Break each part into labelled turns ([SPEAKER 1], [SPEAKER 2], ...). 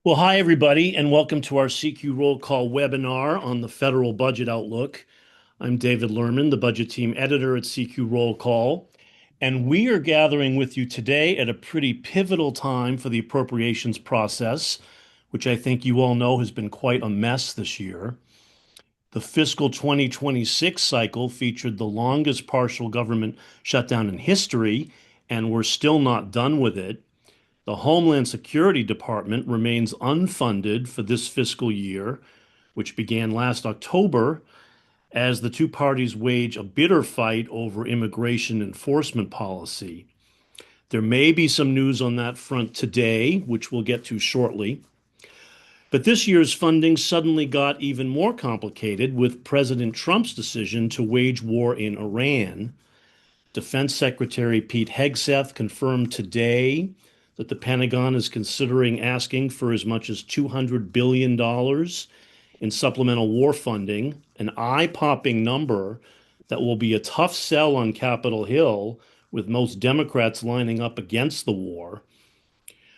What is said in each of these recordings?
[SPEAKER 1] Well, hi, everybody, and welcome to our CQ Roll Call webinar on the federal budget outlook. I'm David Lerman, the budget team editor at CQ Roll Call, and we are gathering with you today at a pretty pivotal time for the appropriations process, which I think you all know has been quite a mess this year. The fiscal 2026 cycle featured the longest partial government shutdown in history, and we're still not done with it. The Homeland Security Department remains unfunded for this fiscal year, which began last October, as the two parties wage a bitter fight over immigration enforcement policy. There may be some news on that front today, which we'll get to shortly. But this year's funding suddenly got even more complicated with President Trump's decision to wage war in Iran. Defense Secretary Pete Hegseth confirmed today that the Pentagon is considering asking for as much as $200 billion in supplemental war funding, an eye-popping number that will be a tough sell on Capitol Hill, with most Democrats lining up against the war.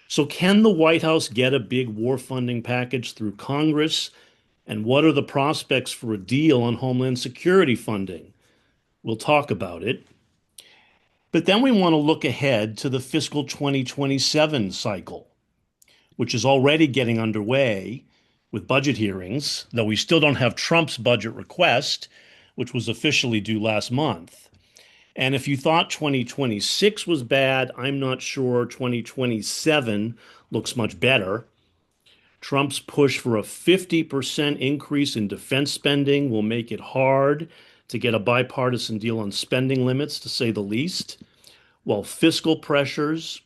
[SPEAKER 1] So, can the White House get a big war funding package through Congress? And what are the prospects for a deal on Homeland Security funding? We'll talk about it. But then we want to look ahead to the fiscal 2027 cycle, which is already getting underway with budget hearings, though we still don't have Trump's budget request, which was officially due last month. And if you thought 2026 was bad, I'm not sure 2027 looks much better. Trump's push for a 50% increase in defense spending will make it hard to get a bipartisan deal on spending limits, to say the least, while fiscal pressures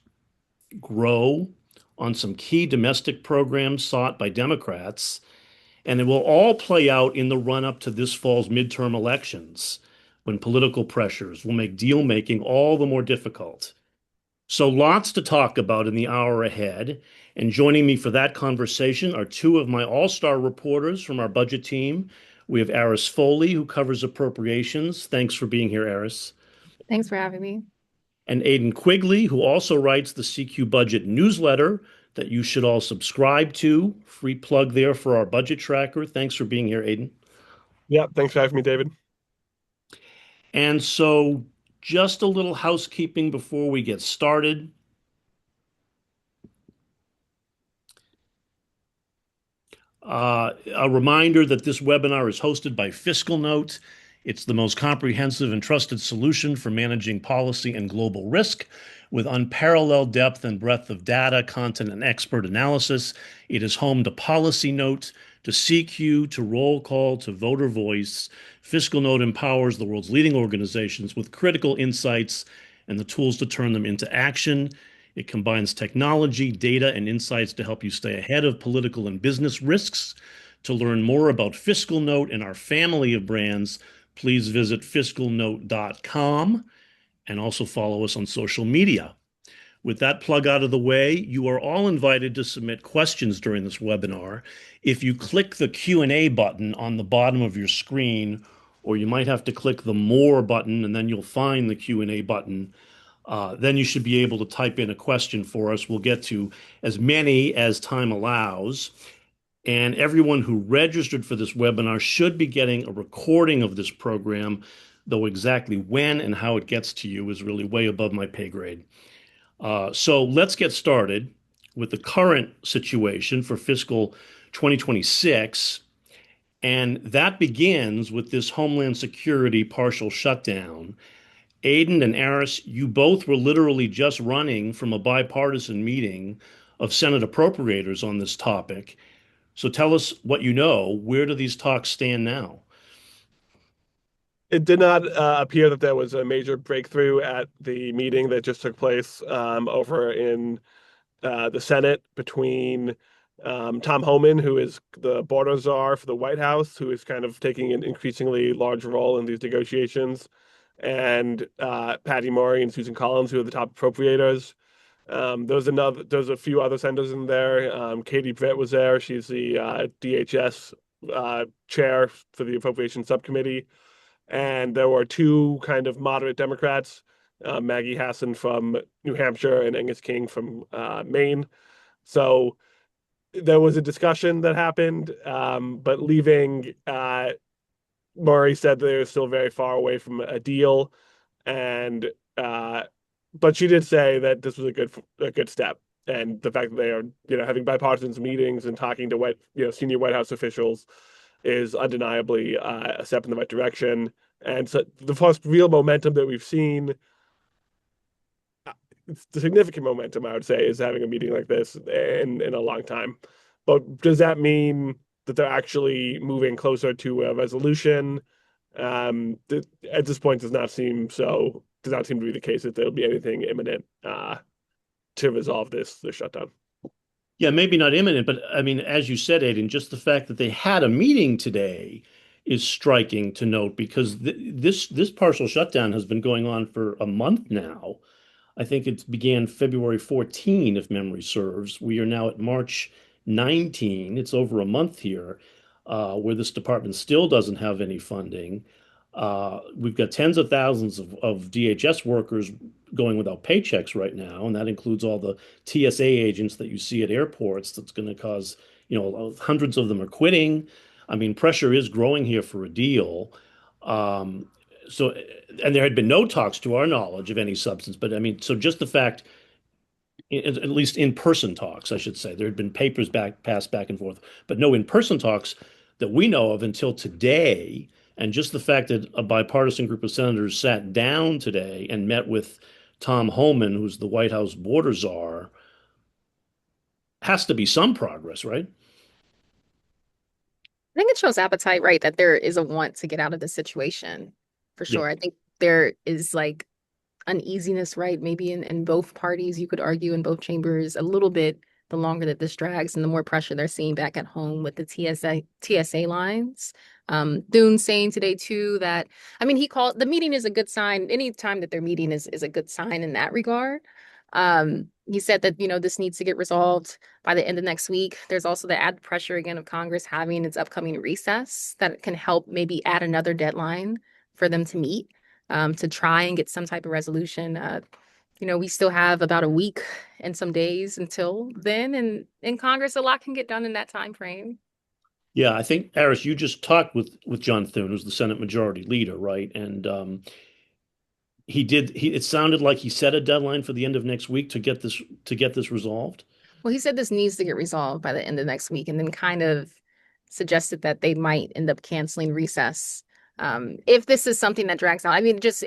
[SPEAKER 1] grow on some key domestic programs sought by Democrats, and it will all play out in the run-up to this fall's midterm elections, when political pressures will make deal-making all the more difficult. So lots to talk about in the hour ahead, and joining me for that conversation are two of my all-star reporters from our budget team. We have Aris Foley, who covers appropriations. Thanks for being here, Aris.
[SPEAKER 2] Thanks for having me.
[SPEAKER 1] And Aidan Quigley, who also writes the CQ Budget newsletter that you should all subscribe to. Free plug there for our budget tracker. Thanks for being here, Aidan.
[SPEAKER 3] Yeah, thanks for having me, David.
[SPEAKER 1] And so, just a little housekeeping before we get started. A reminder that this webinar is hosted by Fiscal Note. It's the most comprehensive and trusted solution for managing policy and global risk, with unparalleled depth and breadth of data, content, and expert analysis. It is home to Policy Note, to CQ, to Roll Call, to Voter Voice. Fiscal Note empowers the world's leading organizations with critical insights and the tools to turn them into action. It combines technology, data, and insights to help you stay ahead of political and business risks. To learn more about Fiscal Note and our family of brands, please visit fiscalnote.com and also follow us on social media. With that plug out of the way, you are all invited to submit questions during this webinar. If you click the Q&A button on the bottom of your screen, or you might have to click the More button and then you'll find the Q&A button, then you should be able to type in a question for us. We'll get to as many as time allows. And everyone who registered for this webinar should be getting a recording of this program, though exactly when and how it gets to you is really way above my pay grade. So let's get started with the current situation for fiscal 2026. And that begins with this Homeland Security partial shutdown. Aidan and Aris, you both were literally just running from a bipartisan meeting of Senate appropriators on this topic. So tell us what you know. Where do these talks stand now?
[SPEAKER 3] It did not appear that there was a major breakthrough at the meeting that just took place over in the Senate between Tom Homan, who is the border czar for the White House, who is kind of taking an increasingly large role in these negotiations, and Patty Murray and Susan Collins, who are the top appropriators. There's a few other senators in there. Katie Britt was there. She's the DHS chair for the Appropriations Subcommittee. And there were two kind of moderate Democrats, Maggie Hassan from New Hampshire and Angus King from Maine. So there was a discussion that happened, but leaving, Murray said they were still very far away from a deal, and uh, but she did say that this was a good step, and the fact that they are having bipartisan meetings and talking to senior White House officials is undeniably a step in the right direction. And so the first real momentum that we've seen, the significant momentum, I would say, is having a meeting like this in a long time. But does that mean that they're actually moving closer to a resolution? At this point, does not seem to be the case that there'll be anything imminent to resolve this shutdown.
[SPEAKER 1] Yeah, maybe not imminent, but I mean, as you said, Aiden, just the fact that they had a meeting today is striking to note because this partial shutdown has been going on for a month now. I think it began February 14, if memory serves. We are now at March 19. It's over a month here, where this department still doesn't have any funding. We've got tens of thousands of DHS workers going without paychecks right now, and that includes all the TSA agents that you see at airports. That's going to cause, hundreds of them are quitting. I mean, pressure is growing here for a deal. Um, so, and there had been no talks to our knowledge of any substance, but I mean, so just the fact, at least in-person talks, I should say, there had been papers passed back and forth, but no in-person talks that we know of until today. And just the fact that a bipartisan group of senators sat down today and met with Tom Homan, who's the White House border czar, has to be some progress, right?
[SPEAKER 2] I think it shows appetite, right? That there is a want to get out of the situation for
[SPEAKER 1] Yeah.
[SPEAKER 2] sure. I think there is like uneasiness, right? Maybe in both parties, you could argue in both chambers a little bit the longer that this drags and the more pressure they're seeing back at home with the TSA lines. Thune saying today too that I mean he called the meeting is a good sign. Any time that they're meeting is a good sign in that regard. He said that, this needs to get resolved by the end of next week. There's also the added pressure again of Congress having its upcoming recess that can help maybe add another deadline for them to meet to try and get some type of resolution. We still have about a week and some days until then, and in Congress, a lot can get done in that time frame.
[SPEAKER 1] Yeah, I think, Aris, you just talked with John Thune, who's the Senate Majority Leader, right? And it sounded like he set a deadline for the end of next week to get this resolved.
[SPEAKER 2] Well, he said this needs to get resolved by the end of next week, and then kind of suggested that they might end up canceling recess if this is something that drags out. I mean, just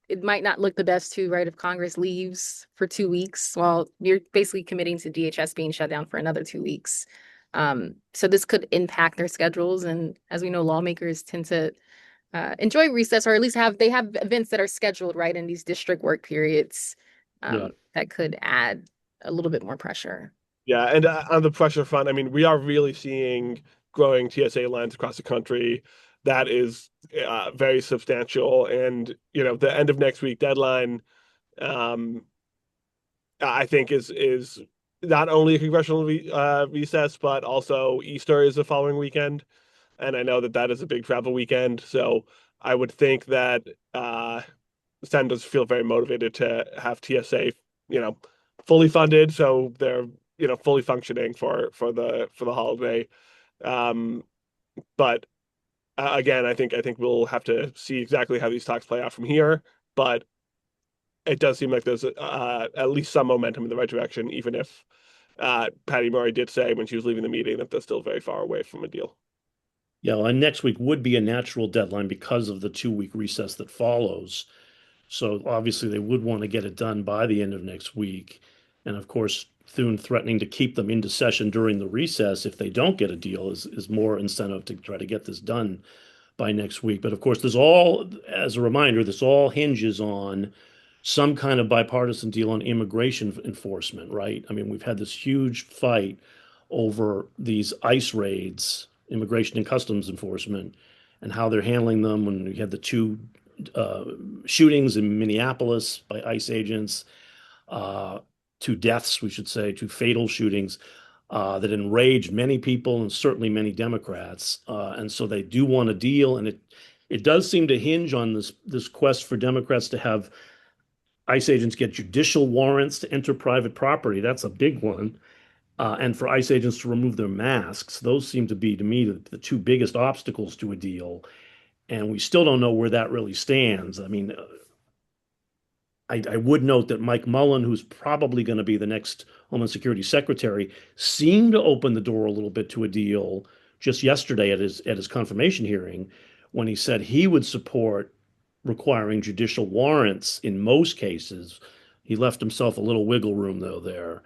[SPEAKER 2] it might not look the best too, right? If Congress leaves for 2 weeks, well, you're basically committing to DHS being shut down for another 2 weeks. So this could impact their schedules, and as we know, lawmakers tend to enjoy recess, or at least have events that are scheduled right in these district work periods
[SPEAKER 1] Yeah.
[SPEAKER 2] that could add a little bit more pressure.
[SPEAKER 3] Yeah, and on the pressure front, I mean, we are really seeing growing TSA lines across the country. That is very substantial, and the end of next week deadline, um, I think is not only a congressional recess, but also Easter is the following weekend, and I know that that is a big travel weekend. So I would think that senators feel very motivated to have TSA, you know, fully funded, so they're fully functioning for the holiday. Um, but again, I think we'll have to see exactly how these talks play out from here. But it does seem like there's at least some momentum in the right direction, even if Patty Murray did say when she was leaving the meeting that they're still very far away from a deal.
[SPEAKER 1] Yeah, well, and next week would be a natural deadline because of the 2 week recess that follows. So obviously they would want to get it done by the end of next week. And of course, Thune threatening to keep them into session during the recess if they don't get a deal is more incentive to try to get this done by next week. But of course, as a reminder, this all hinges on some kind of bipartisan deal on immigration enforcement, right? I mean, we've had this huge fight over these ICE raids, immigration and customs enforcement, and how they're handling them when we had the two uh, shootings in Minneapolis by ICE agents, uh, two deaths, we should say, two fatal shootings that enraged many people and certainly many Democrats. And so they do want a deal, and it does seem to hinge on this quest for Democrats to have ICE agents get judicial warrants to enter private property. That's a big one. and for ICE agents to remove their masks. Those seem to be, to me, the two biggest obstacles to a deal. And we still don't know where that really stands. I mean, I would note that Mike Mullen, who's probably going to be the next Homeland Security Secretary, seemed to open the door a little bit to a deal just yesterday at his confirmation hearing when he said he would support requiring judicial warrants in most cases. He left himself a little wiggle room though there.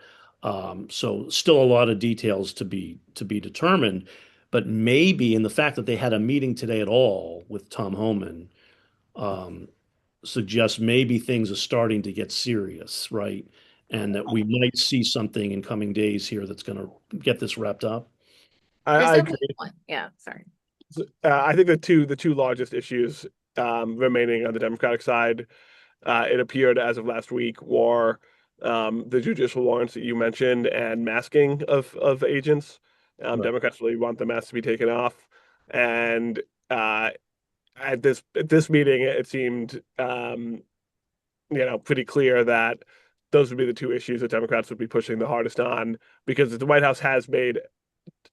[SPEAKER 1] So still a lot of details to be determined, but maybe in the fact that they had a meeting today at all with Tom Homan, um, suggests maybe things are starting to get serious, right? And that we might see something in coming days here that's going to get this wrapped up.
[SPEAKER 2] There's
[SPEAKER 3] I
[SPEAKER 2] definitely
[SPEAKER 3] agree.
[SPEAKER 2] one. Yeah, sorry.
[SPEAKER 3] I think the two largest issues remaining on the Democratic side, it appeared as of last week, were the judicial warrants that you mentioned and masking of agents.
[SPEAKER 1] Right.
[SPEAKER 3] Democrats really want the masks to be taken off, and at this meeting, it seemed pretty clear that those would be the two issues that Democrats would be pushing the hardest on because the White House has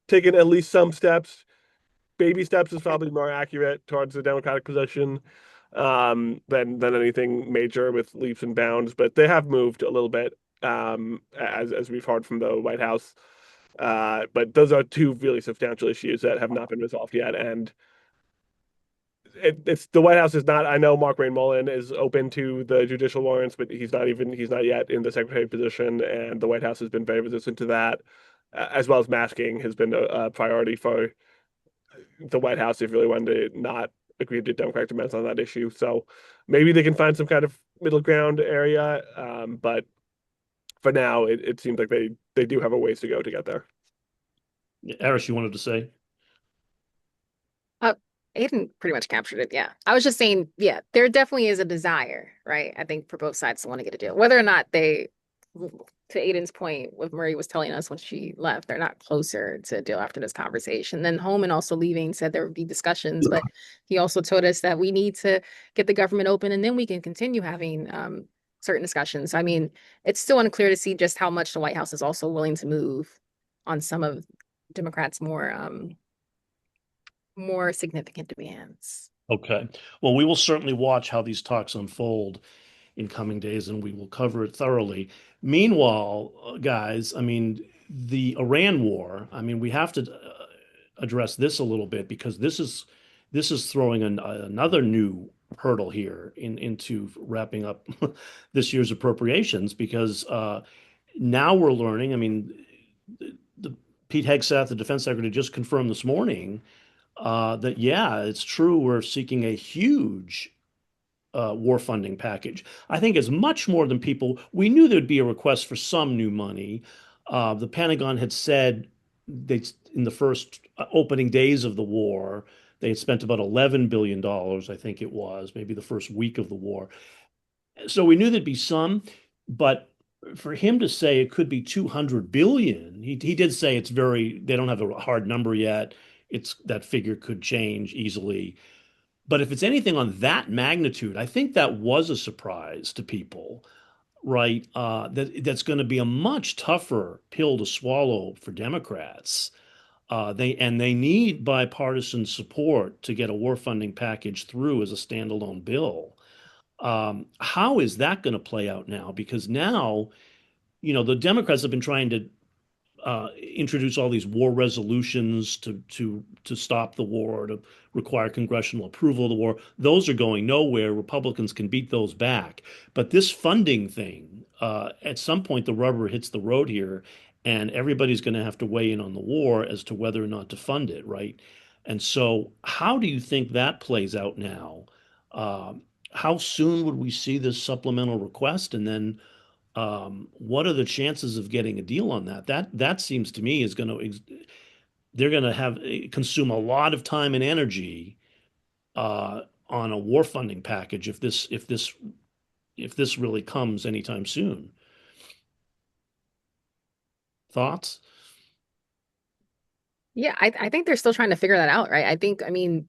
[SPEAKER 3] taken at least some steps. Baby steps is probably more accurate towards the Democratic position than anything major with leaps and bounds, but they have moved a little bit as we've heard from the White House. But those are two really substantial issues that have not been resolved yet, and it's the White House is not. I know Mark Rain Mullen is open to the judicial warrants, but he's not yet in the secretary position, and the White House has been very resistant to that, as well as masking has been a priority for the White House. They've really wanted to not agree to Democratic demands on that issue. So maybe they can find some kind of middle ground area, but for now, it seems like they do have a ways to go to get there.
[SPEAKER 1] Eris, you wanted to say?
[SPEAKER 2] Uh, Aiden pretty much captured it. Yeah. I was just saying, yeah, there definitely is a desire, right? I think for both sides to want to get a deal. Whether or not they, to Aiden's point, what Marie was telling us when she left, they're not closer to a deal after this conversation. Then Holman also leaving said there would be discussions, but he also told us that we need to get the government open and then we can continue having certain discussions. I mean, it's still unclear to see just how much the White House is also willing to move on some of Democrats' more significant demands.
[SPEAKER 1] Okay. Well, we will certainly watch how these talks unfold in coming days, and we will cover it thoroughly. Meanwhile, guys, I mean, the Iran war, I mean, we have to address this a little bit because this is throwing another new hurdle here into wrapping up this year's appropriations because now we're learning, I mean, the Pete Hegseth, the defense secretary, just confirmed this morning that, yeah, it's true, we're seeking a huge war funding package. I think it's much more than people. We knew there'd be a request for some new money. The Pentagon had said they, in the first opening days of the war, they had spent about $11 billion, I think it was, maybe the first week of the war. So we knew there'd be some, but for him to say it could be 200 billion, he did say they don't have a hard number yet. It's that figure could change easily. But if it's anything on that magnitude, I think that was a surprise to people, right? That's going to be a much tougher pill to swallow for Democrats. They need bipartisan support to get a war funding package through as a standalone bill. How is that going to play out now? Because now, the Democrats have been trying to introduce all these war resolutions to stop the war, to require congressional approval of the war. Those are going nowhere. Republicans can beat those back. But this funding thing, at some point, the rubber hits the road here, and everybody's going to have to weigh in on the war as to whether or not to fund it, right? And so, how do you think that plays out now? How soon would we see this supplemental request, and then what are the chances of getting a deal on that? That seems to me is going to they're going to have consume a lot of time and energy on a war funding package if this really comes anytime soon. Thoughts?
[SPEAKER 2] Yeah, I think they're still trying to figure that out, right? I mean,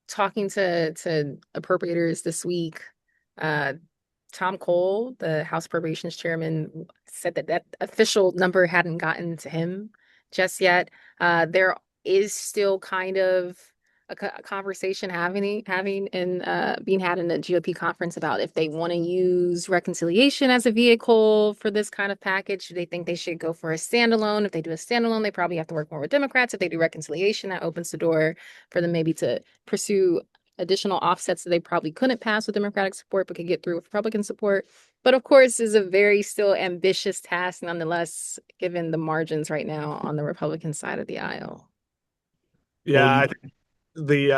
[SPEAKER 2] talking to appropriators this week, uh, Tom Cole, the House Appropriations Chairman, said that that official number hadn't gotten to him just yet. There is still kind of a conversation having and being had in the GOP conference about if they want to use reconciliation as a vehicle for this kind of package. Do they think they should go for a standalone? If they do a standalone, they probably have to work more with Democrats. If they do reconciliation, that opens the door for them maybe to pursue additional offsets that they probably couldn't pass with Democratic support, but could get through with Republican support. But of course, is a very still ambitious task, nonetheless, given the margins right now on the Republican side of the aisle.
[SPEAKER 1] Well,
[SPEAKER 3] Yeah, I think the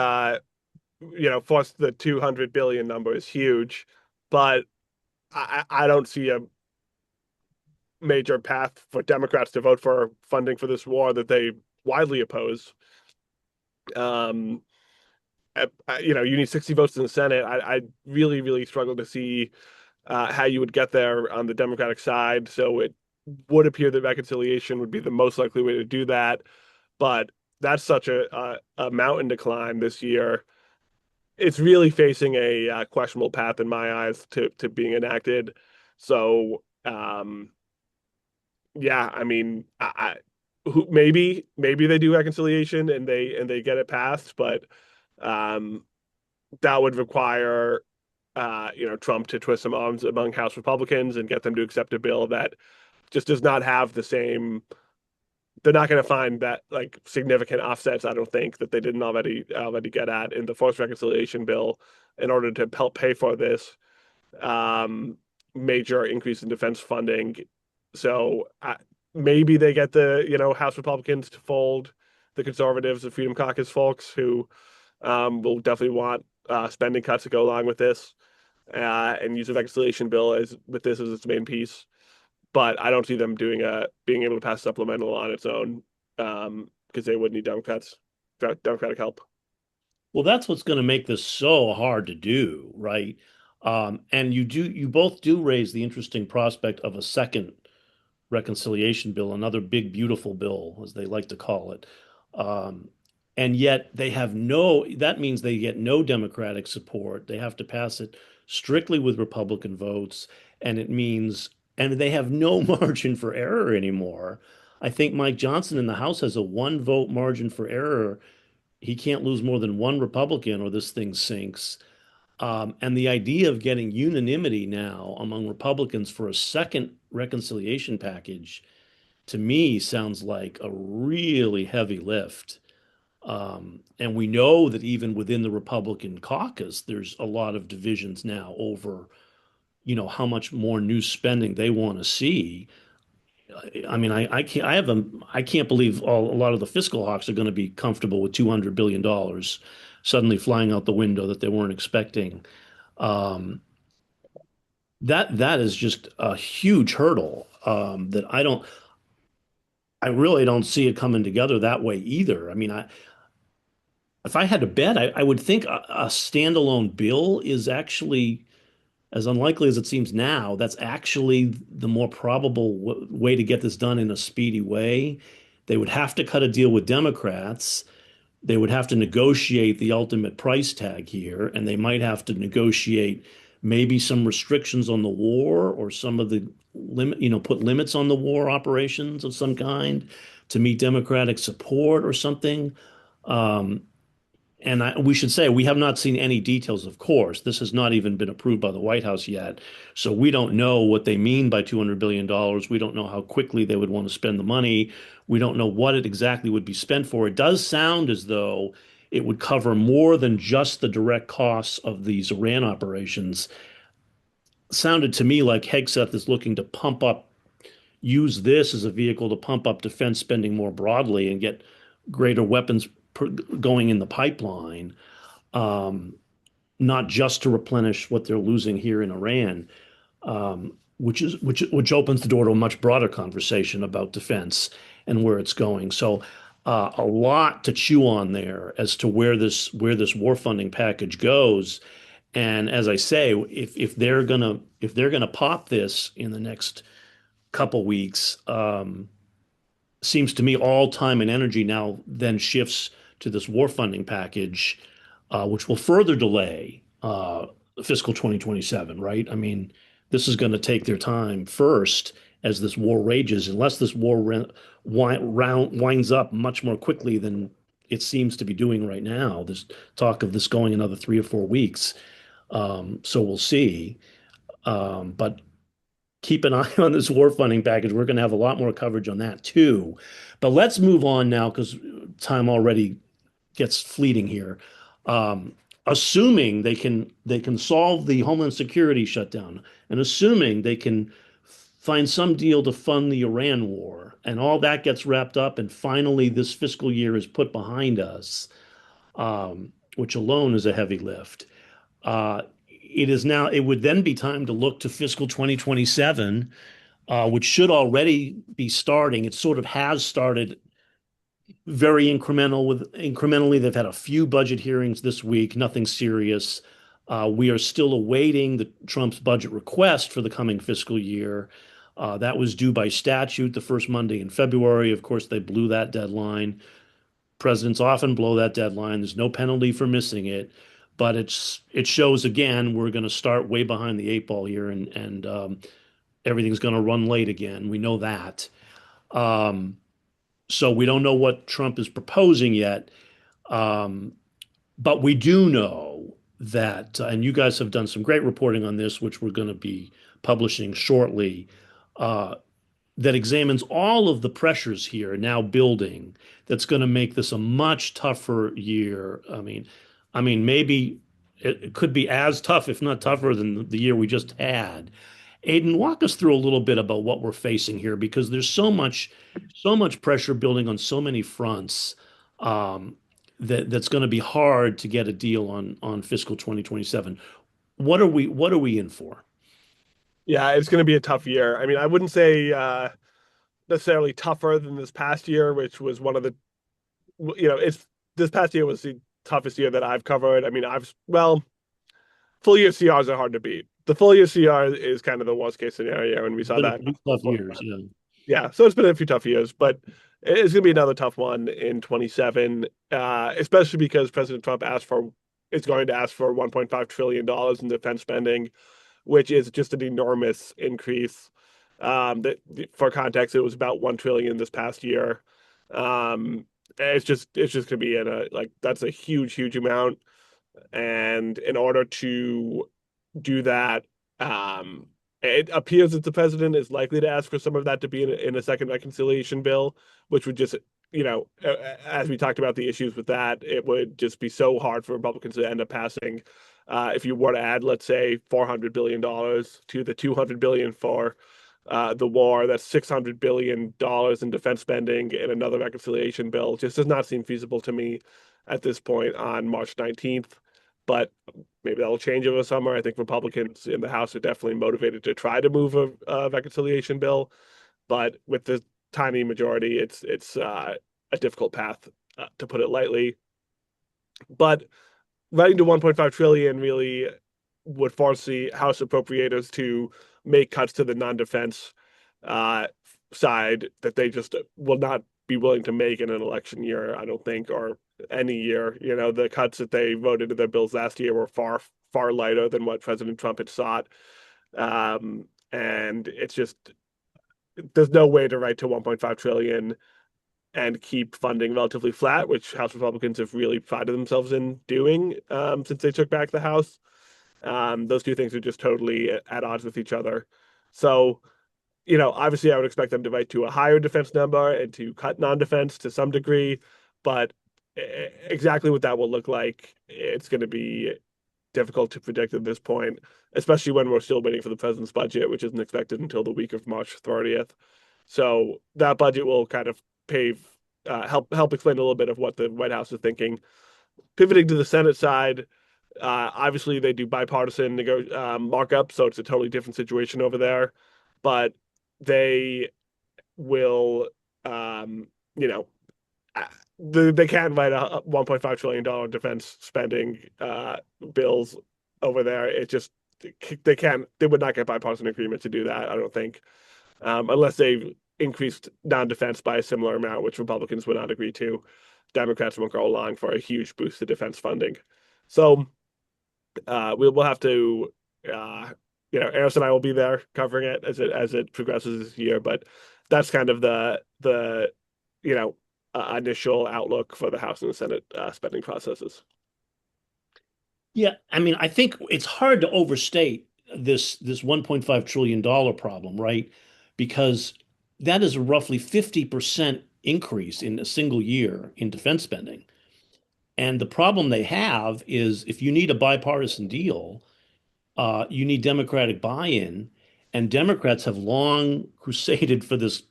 [SPEAKER 3] of course the 200 billion number is huge, but I don't see a major path for Democrats to vote for funding for this war that they widely oppose. Um, you need 60 votes in the Senate. I really, really struggle to see how you would get there on the Democratic side. So it would appear that reconciliation would be the most likely way to do that. But that's such a mountain to climb this year. It's really facing a questionable path in my eyes to being enacted. So yeah, I mean, maybe they do reconciliation and they get it passed, but um, that would require Trump to twist some arms among House Republicans and get them to accept a bill that just does not have the same. They're not going to find that like significant offsets. I don't think that they didn't already get at in the forced reconciliation bill in order to help pay for this um, major increase in defense funding. So maybe they get the House Republicans to fold the conservatives, the Freedom Caucus folks who will definitely want spending cuts to go along with this and use the reconciliation bill as with this as its main piece. But I don't see them being able to pass supplemental on its own because they would need Democratic help.
[SPEAKER 1] well, that's what's going to make this so hard to do, right? And you both do raise the interesting prospect of a second reconciliation bill, another big, beautiful bill, as they like to call it. Um, and yet that means they get no Democratic support. They have to pass it strictly with Republican votes. And and they have no margin for error anymore. I think Mike Johnson in the House has a one vote margin for error. He can't lose more than one Republican or this thing sinks. And the idea of getting unanimity now among Republicans for a second reconciliation package to me sounds like a really heavy lift. And we know that even within the Republican caucus, there's a lot of divisions now over, how much more new spending they want to see. I mean, I can't believe a lot of the fiscal hawks are going to be comfortable with $200 billion suddenly flying out the window that they weren't expecting. Um, that is just a huge hurdle that I really don't see it coming together that way either. I mean, if I had to bet, I would think a standalone bill is actually as unlikely as it seems now. That's actually the more probable way to get this done in a speedy way. They would have to cut a deal with Democrats. They would have to negotiate the ultimate price tag here, and they might have to negotiate maybe some restrictions on the war or some of the put limits on the war operations of some kind to meet Democratic support or something. Um, and we should say we have not seen any details, of course. This has not even been approved by the White House yet. So we don't know what they mean by $200 billion. We don't know how quickly they would want to spend the money. We don't know what it exactly would be spent for. It does sound as though it would cover more than just the direct costs of these Iran operations. Sounded to me like Hegseth is looking to use this as a vehicle to pump up defense spending more broadly and get greater weapons going in the pipeline, um, not just to replenish what they're losing here in Iran, which opens the door to a much broader conversation about defense and where it's going. So a lot to chew on there as to where this war funding package goes. And as I say, if they're gonna pop this in the next couple weeks, seems to me all time and energy now then shifts to this war funding package, which will further delay fiscal 2027, right? I mean, this is going to take their time first as this war rages, unless this war winds up much more quickly than it seems to be doing right now. There's talk of this going another 3 or 4 weeks. So we'll see. But keep an eye on this war funding package. We're going to have a lot more coverage on that too. But let's move on now because time already gets fleeting here. Um, Assuming they can solve the Homeland Security shutdown, and assuming they can find some deal to fund the Iran war, and all that gets wrapped up, and finally this fiscal year is put behind us, which alone is a heavy lift. It would then be time to look to fiscal 2027, which should already be starting. It sort of has started very incrementally. They've had a few budget hearings this week, nothing serious. We are still awaiting Trump's budget request for the coming fiscal year. That was due by statute the first Monday in February. Of course, they blew that deadline. Presidents often blow that deadline. There's no penalty for missing it, but it shows again we're going to start way behind the eight ball here, and everything's going to run late again. We know that. Um, so we don't know what Trump is proposing yet, um, but we do know that, and you guys have done some great reporting on this, which we're going to be publishing shortly. Uh, that examines all of the pressures here now building that's going to make this a much tougher year. I mean, maybe it could be as tough, if not tougher, than the year we just had. Aiden, walk us through a little bit about what we're facing here, because there's so much pressure building on so many fronts, that's going to be hard to get a deal on fiscal 2027. What are we in for?
[SPEAKER 3] Yeah, it's going to be a tough year. I mean, I wouldn't say necessarily tougher than this past year, which was one of the, it's this past year was the toughest year that I've covered. I mean, full year CRs are hard to beat. The full year CR is kind of the worst case scenario, and we
[SPEAKER 1] It's
[SPEAKER 3] saw
[SPEAKER 1] been a
[SPEAKER 3] that.
[SPEAKER 1] few tough years, yeah.
[SPEAKER 3] Yeah, so it's been a few tough years, but it's going to be another tough one in 27, especially because President Trump is going to ask for $1.5 trillion in defense spending, which is just an enormous increase. That for context, it was about 1 trillion this past year. It's just going to be that's a huge amount, and in order to do that, um, it appears that the president is likely to ask for some of that to be in a second reconciliation bill, which would just, as we talked about the issues with that, it would just be so hard for Republicans to end up passing. If you were to add, let's say, $400 billion to the $200 billion for the war, that's $600 billion in defense spending in another reconciliation bill. Just does not seem feasible to me at this point on March 19th. But maybe that'll change over the summer. I think Republicans in the House are definitely motivated to try to move a reconciliation bill, but with the tiny majority, it's a difficult path, to put it lightly. But writing to 1.5 trillion really would force the House appropriators to make cuts to the non-defense uh, side that they just will not be willing to make in an election year, I don't think, or any year. The cuts that they voted into their bills last year were far lighter than what President Trump had sought. And it's just, there's no way to write to 1.5 trillion and keep funding relatively flat, which House Republicans have really prided themselves in doing, since they took back the House. Those two things are just totally at odds with each other. So, obviously I would expect them to write to a higher defense number and to cut non-defense to some degree, but exactly what that will look like, it's going to be difficult to predict at this point, especially when we're still waiting for the president's budget, which isn't expected until the week of March 30th. So that budget will kind of help explain a little bit of what the White House is thinking. Pivoting to the Senate side, obviously they do bipartisan markup, so it's a totally different situation over there. But they will, you know, they can write a $1.5 trillion defense spending bills over there. It just they would not get bipartisan agreement to do that, I don't think, unless they increased non-defense by a similar amount, which Republicans would not agree to. Democrats won't go along for a huge boost to defense funding. So we'll have to Eros and I will be there covering it as it progresses this year. But that's kind of the you know initial outlook for the House and the Senate spending processes.
[SPEAKER 1] Yeah, I mean, I think it's hard to overstate this $1.5 trillion problem, right? Because that is a roughly 50% increase in a single year in defense spending. And the problem they have is if you need a bipartisan deal, you need Democratic buy-in, and Democrats have long crusaded for this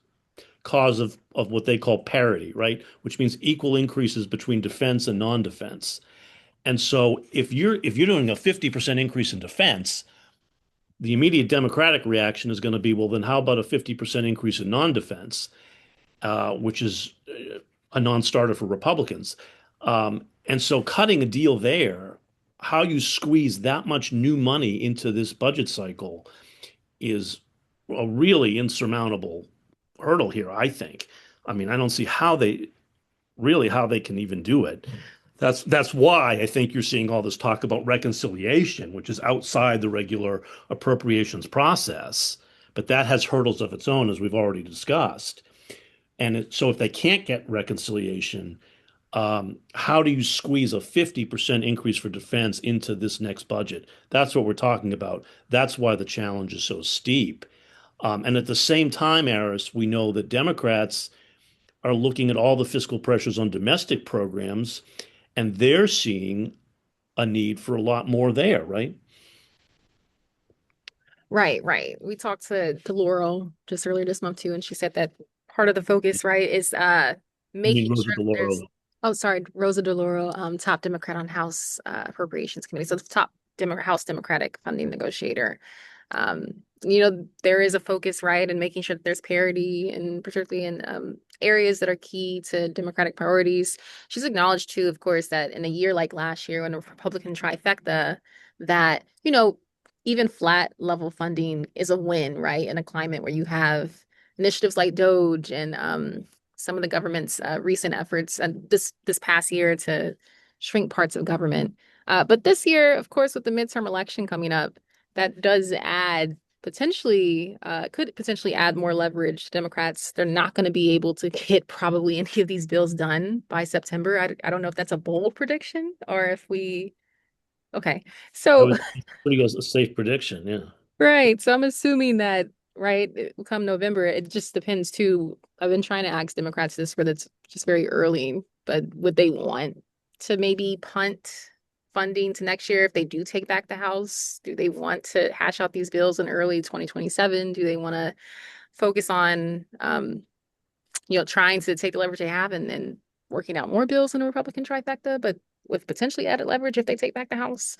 [SPEAKER 1] cause of what they call parity, right? Which means equal increases between defense and non-defense. And so if you're doing a 50% increase in defense, the immediate Democratic reaction is going to be, well, then how about a 50% increase in non-defense, which is a non-starter for Republicans. And so cutting a deal there, how you squeeze that much new money into this budget cycle is a really insurmountable hurdle here, I think. I mean, I don't see how they can even do it. That's why I think you're seeing all this talk about reconciliation, which is outside the regular appropriations process, but that has hurdles of its own, as we've already discussed. So if they can't get reconciliation, how do you squeeze a 50% increase for defense into this next budget? That's what we're talking about. That's why the challenge is so steep. And at the same time, Aris, we know that Democrats are looking at all the fiscal pressures on domestic programs, and they're seeing a need for a lot more there, right?
[SPEAKER 2] Right, right. We talked to Laurel just earlier this month too, and she said that part of the focus, right, is
[SPEAKER 1] I mean,
[SPEAKER 2] making
[SPEAKER 1] Rosa
[SPEAKER 2] sure that there's
[SPEAKER 1] DeLauro.
[SPEAKER 2] oh sorry, Rosa DeLauro, top Democrat on House Appropriations Committee. So the top House Democratic funding negotiator. Um, there is a focus, right, in making sure that there's parity and particularly in areas that are key to Democratic priorities. She's acknowledged too, of course, that in a year like last year when a Republican trifecta, that, even flat level funding is a win, right? In a climate where you have initiatives like Doge and some of the government's recent efforts and this past year to shrink parts of government. But this year, of course, with the midterm election coming up, that does add potentially could potentially add more leverage to Democrats. They're not going to be able to get probably any of these bills done by September. I don't know if that's a bold prediction or if we okay.
[SPEAKER 1] I
[SPEAKER 2] So
[SPEAKER 1] would pretty good a safe prediction, yeah.
[SPEAKER 2] right. So I'm assuming that, right, come November, it just depends too. I've been trying to ask Democrats this, but it's just very early. But would they want to maybe punt funding to next year if they do take back the House? Do they want to hash out these bills in early 2027? Do they want to focus on, trying to take the leverage they have and then working out more bills in the Republican trifecta, but with potentially added leverage if they take back the House?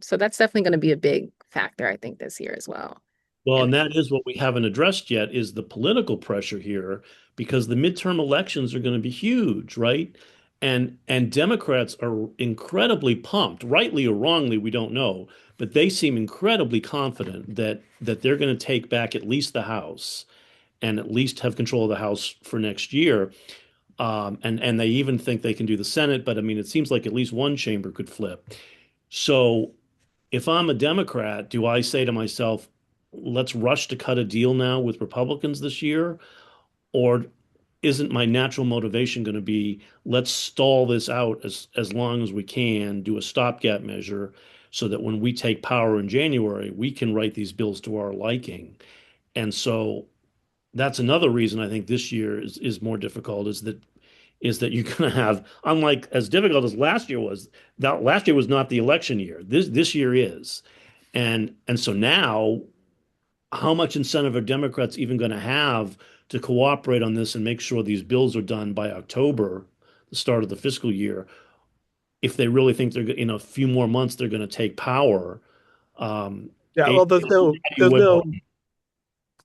[SPEAKER 2] So that's definitely going to be a big factor, I think, this year as well.
[SPEAKER 1] Well,
[SPEAKER 2] And
[SPEAKER 1] and that is what we haven't addressed yet is the political pressure here, because the midterm elections are going to be huge, right? And Democrats are incredibly pumped, rightly or wrongly, we don't know, but they seem incredibly confident that they're going to take back at least the House and at least have control of the House for next year. And they even think they can do the Senate, but I mean, it seems like at least one chamber could flip. So if I'm a Democrat, do I say to myself, let's rush to cut a deal now with Republicans this year? Or isn't my natural motivation going to be let's stall this out as long as we can, do a stopgap measure so that when we take power in January, we can write these bills to our liking. And so that's another reason I think this year is more difficult is that you're going to have, unlike as difficult as last year was, that last year was not the election year. This year is. And so now, how much incentive are Democrats even going to have to cooperate on this and make sure these bills are done by October, the start of the fiscal year, if they really think they're in a few more months they're going to take power? Um,
[SPEAKER 3] Yeah,
[SPEAKER 1] it,
[SPEAKER 3] well, there's no
[SPEAKER 1] you
[SPEAKER 3] there's
[SPEAKER 1] would
[SPEAKER 3] no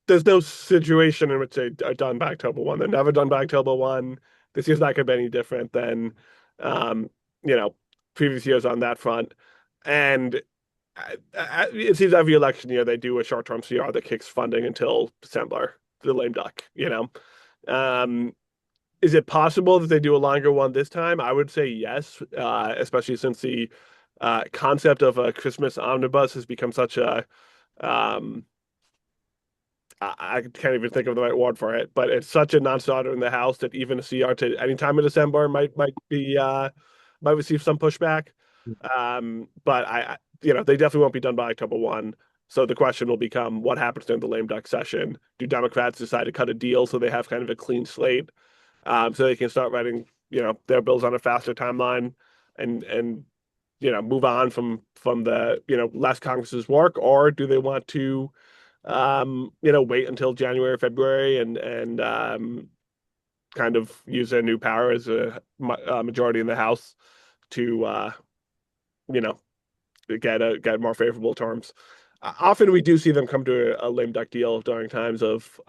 [SPEAKER 3] there's no situation in which they are done by October 1. They're never done by October 1. This year's not going to be any different than, um, you know, previous years on that front. And it seems every election year they do a short-term CR that kicks funding until December, the lame duck. Um, is it possible that they do a longer one this time? I would say yes, especially since the concept of a Christmas omnibus has become such a Um, I can't even think of the right word for it, but it's such a non-starter in the House that even a CR to any time in December might receive some pushback. But they definitely won't be done by October 1. So the question will become what happens during the lame duck session? Do Democrats decide to cut a deal so they have kind of a clean slate, so they can start writing, their bills on a faster timeline and move on from the, last Congress's work, or do they want to wait until January, February, and kind of use their new power as a majority in the House to you know get more favorable terms. Often we do see them come to a lame duck deal during times of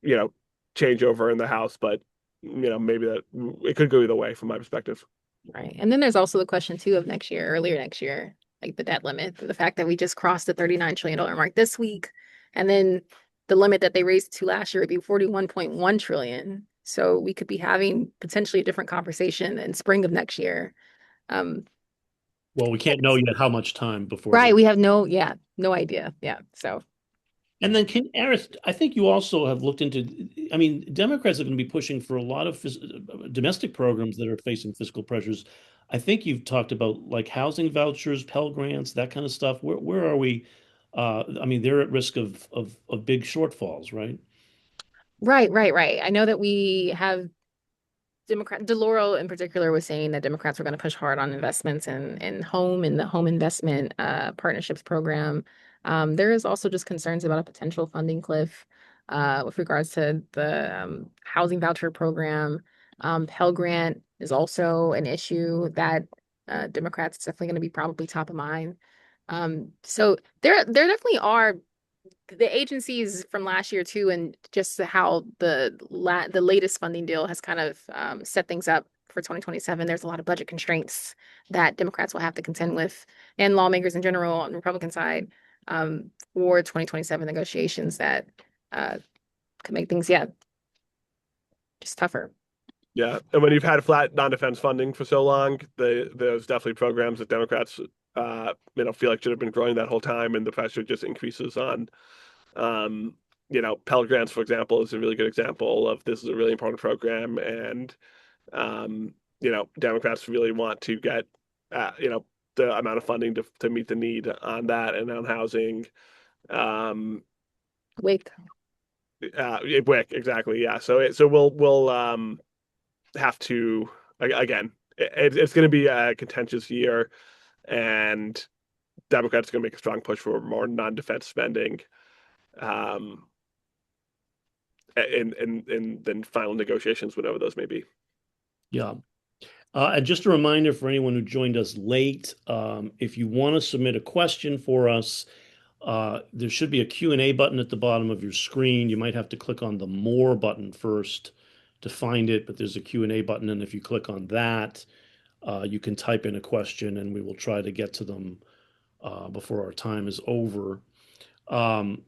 [SPEAKER 3] you know changeover in the House, but maybe that it could go either way from my perspective.
[SPEAKER 2] Right. And then there's also the question too of next year, earlier next year, like the debt limit, the fact that we just crossed the $39 trillion mark this week. And then the limit that they raised to last year would be 41.1 trillion. So we could be having potentially a different conversation in spring of next year. Um,
[SPEAKER 1] Well, we can't know yet how much time before
[SPEAKER 2] right.
[SPEAKER 1] the.
[SPEAKER 2] We have no idea. Yeah. So,
[SPEAKER 1] And then, Aris, I think you also have looked into, I mean, Democrats are going to be pushing for a lot of domestic programs that are facing fiscal pressures. I think you've talked about like housing vouchers, Pell Grants, that kind of stuff. Where are we? I mean, they're at risk of big shortfalls, right?
[SPEAKER 2] right. I know that we have DeLauro in particular was saying that Democrats were going to push hard on investments in the home investment partnerships program. There is also just concerns about a potential funding cliff with regards to the housing voucher program. Pell Grant is also an issue that Democrats is definitely going to be probably top of mind. So there definitely are the agencies from last year too, and just how the latest funding deal has kind of set things up for 2027. There's a lot of budget constraints that Democrats will have to contend with, and lawmakers in general on the Republican side for 2027 negotiations that could make things, just tougher.
[SPEAKER 3] Yeah, and when you've had flat non-defense funding for so long, there's definitely programs that Democrats, feel like should have been growing that whole time, and the pressure just increases on, um, Pell Grants, for example, is a really good example of this is a really important program, and Democrats really want to get, the amount of funding to meet the need on that and on housing. Um,
[SPEAKER 2] Wake.
[SPEAKER 3] WIC, exactly, yeah. So we'll have to again. It's going to be a contentious year, and Democrats are going to make a strong push for more non-defense spending, um, in then final negotiations, whatever those may be.
[SPEAKER 1] Yeah. And just a reminder for anyone who joined us late, if you want to submit a question for us, there should be a Q&A button at the bottom of your screen. You might have to click on the More button first to find it, but there's a Q&A button, and if you click on that, you can type in a question, and we will try to get to them before our time is over. Um,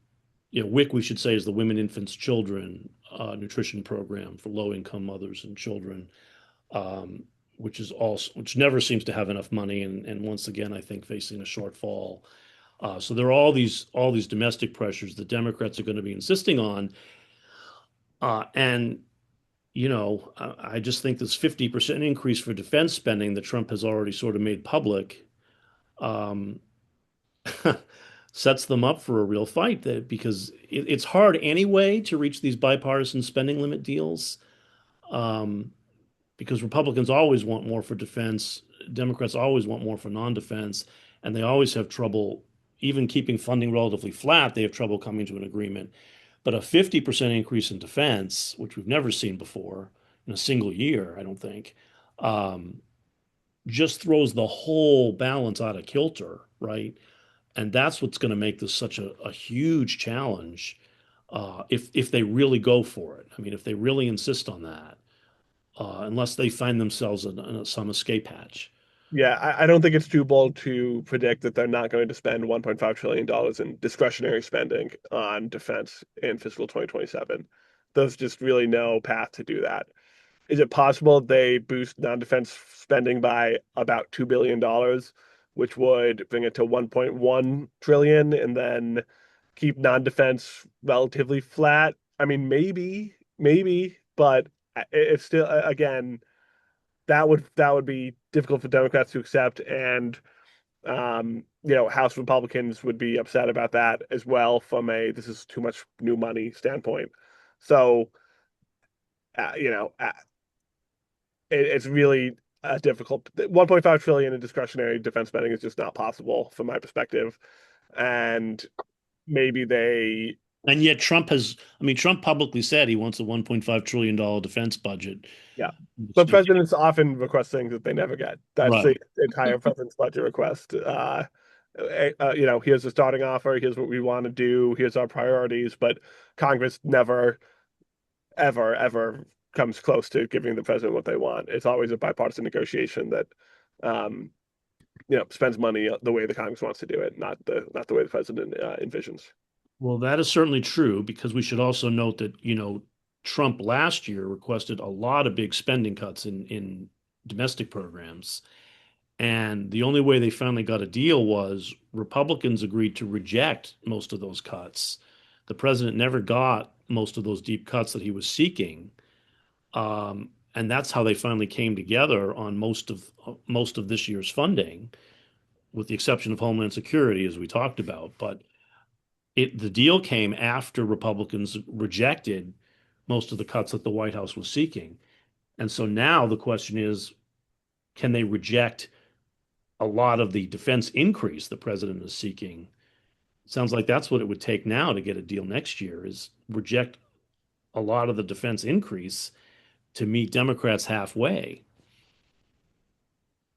[SPEAKER 1] WIC, we should say, is the Women, Infants, Children Nutrition Program for low-income mothers and children, um, which never seems to have enough money, and once again, I think facing a shortfall. So there are all these domestic pressures the Democrats are going to be insisting on, and I just think this 50% increase for defense spending that Trump has already sort of made public um, sets them up for a real fight because it's hard anyway to reach these bipartisan spending limit deals. Um, because Republicans always want more for defense, Democrats always want more for non-defense, and they always have trouble, even keeping funding relatively flat, they have trouble coming to an agreement. But a 50% increase in defense, which we've never seen before in a single year, I don't think, um, just throws the whole balance out of kilter, right? And that's what's going to make this such a huge challenge if they really go for it. I mean, if they really insist on that, unless they find themselves in some escape hatch.
[SPEAKER 3] Yeah, I don't think it's too bold to predict that they're not going to spend $1.5 trillion in discretionary spending on defense in fiscal 2027. There's just really no path to do that. Is it possible they boost non-defense spending by about $2 billion, which would bring it to 1.1 trillion, and then keep non-defense relatively flat. I mean, maybe, but it's still, again, that would be difficult for Democrats to accept, and House Republicans would be upset about that as well from a this is too much new money standpoint. So, uh, you know, uh, it's really difficult. 1.5 trillion in discretionary defense spending is just not possible from my perspective. And maybe they,
[SPEAKER 1] And yet Trump publicly said he wants a $1.5 trillion defense budget.
[SPEAKER 3] yeah. But presidents often request things that they never get. That's the
[SPEAKER 1] Right.
[SPEAKER 3] entire president's budget request. Here's the starting offer. Here's what we want to do. Here's our priorities. But Congress never, ever comes close to giving the president what they want. It's always a bipartisan negotiation that, um, spends money the way the Congress wants to do it, not the way the president envisions.
[SPEAKER 1] Well, that is certainly true because we should also note that, Trump last year requested a lot of big spending cuts in domestic programs. And the only way they finally got a deal was Republicans agreed to reject most of those cuts. The president never got most of those deep cuts that he was seeking. And that's how they finally came together on most of this year's funding, with the exception of Homeland Security, as we talked about. But the deal came after Republicans rejected most of the cuts that the White House was seeking. And so now the question is, can they reject a lot of the defense increase the president is seeking? It sounds like that's what it would take now to get a deal next year, is reject a lot of the defense increase to meet Democrats halfway,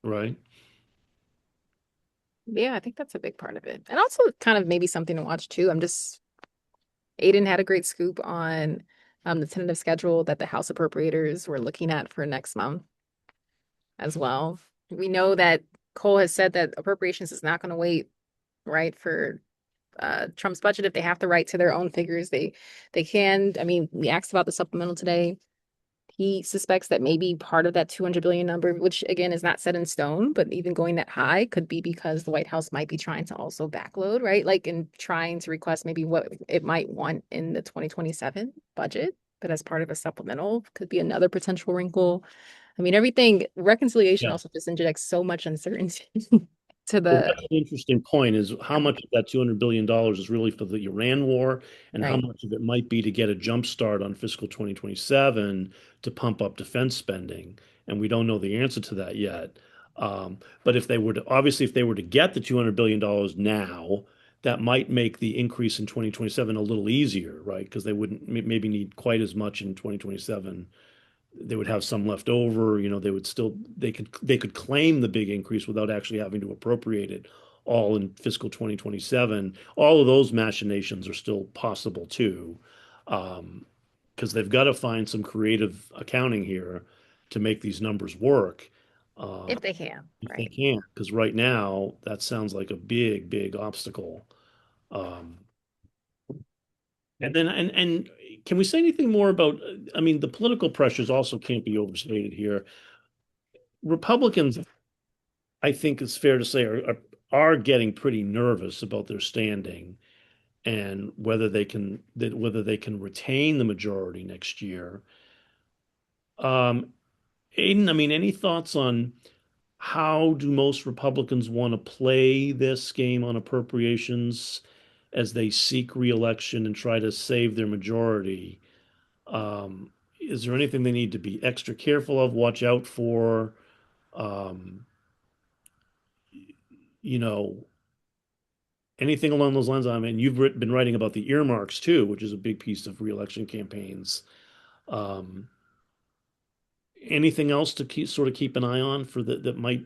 [SPEAKER 1] right?
[SPEAKER 2] Yeah, I think that's a big part of it. And also kind of maybe something to watch too. Aiden had a great scoop on the tentative schedule that the House appropriators were looking at for next month as well. We know that Cole has said that appropriations is not going to wait, right, for Trump's budget. If they have to write to their own figures, they can. I mean, we asked about the supplemental today. He suspects that maybe part of that 200 billion number, which again is not set in stone, but even going that high could be because the White House might be trying to also backload, right? Like in trying to request maybe what it might want in the 2027 budget, but as part of a supplemental could be another potential wrinkle. I mean, everything reconciliation
[SPEAKER 1] Yeah.
[SPEAKER 2] also just injects so much uncertainty to
[SPEAKER 1] Well,
[SPEAKER 2] the
[SPEAKER 1] that's an interesting point, is how much of that $200 billion is really for the Iran war, and how
[SPEAKER 2] right.
[SPEAKER 1] much of it might be to get a jump start on fiscal 2027 to pump up defense spending. And we don't know the answer to that yet. But if they were to get the $200 billion now, that might make the increase in 2027 a little easier, right? Because they wouldn't maybe need quite as much in 2027. They would have some left over. They could claim the big increase without actually having to appropriate it all in fiscal 2027. All of those machinations are still possible too, because they've got to find some creative accounting here to make these numbers work. Uh,
[SPEAKER 2] If they can,
[SPEAKER 1] if they
[SPEAKER 2] right?
[SPEAKER 1] can't, because right now that sounds like a big, big obstacle. Um, and can we say anything more about? I mean, the political pressures also can't be overstated here. Republicans, I think it's fair to say, are getting pretty nervous about their standing and whether they can retain the majority next year. Um, Aiden, I mean, any thoughts on how do most Republicans want to play this game on appropriations as they seek reelection and try to save their majority? Is there anything they need to be extra careful of, watch out for? Um, you know, Anything along those lines? I mean, you've been writing about the earmarks too, which is a big piece of reelection campaigns. Um, Anything else to keep an eye on for that might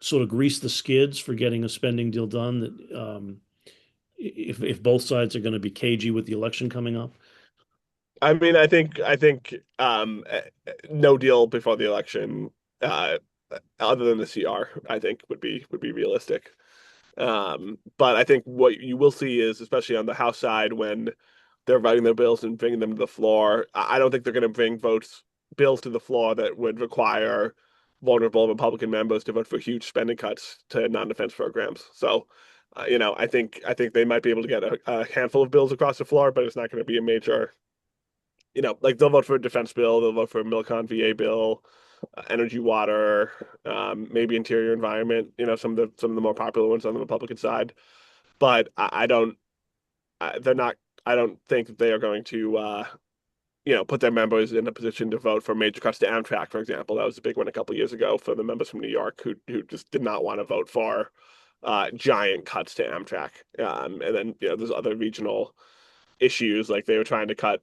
[SPEAKER 1] sort of grease the skids for getting a spending deal done? That if both sides are going to be cagey with the election coming up.
[SPEAKER 3] I mean, I think no deal before the election, uh, other than the CR, I think would be realistic. But I think what you will see is, especially on the House side, when they're writing their bills and bringing them to the floor, I don't think they're going to bring bills to the floor that would require vulnerable Republican members to vote for huge spending cuts to non-defense programs. So, I think they might be able to get a handful of bills across the floor, but it's not going to be a major, like they'll vote for a defense bill, they'll vote for a Milcon VA bill, energy, water, maybe interior environment, some of the more popular ones on the Republican side. But I don't, they're not. I don't think that they are going to, put their members in a position to vote for major cuts to Amtrak, for example. That was a big one a couple of years ago for the members from New York who just did not want to vote for giant cuts to Amtrak. And then there's other regional issues like they were trying to cut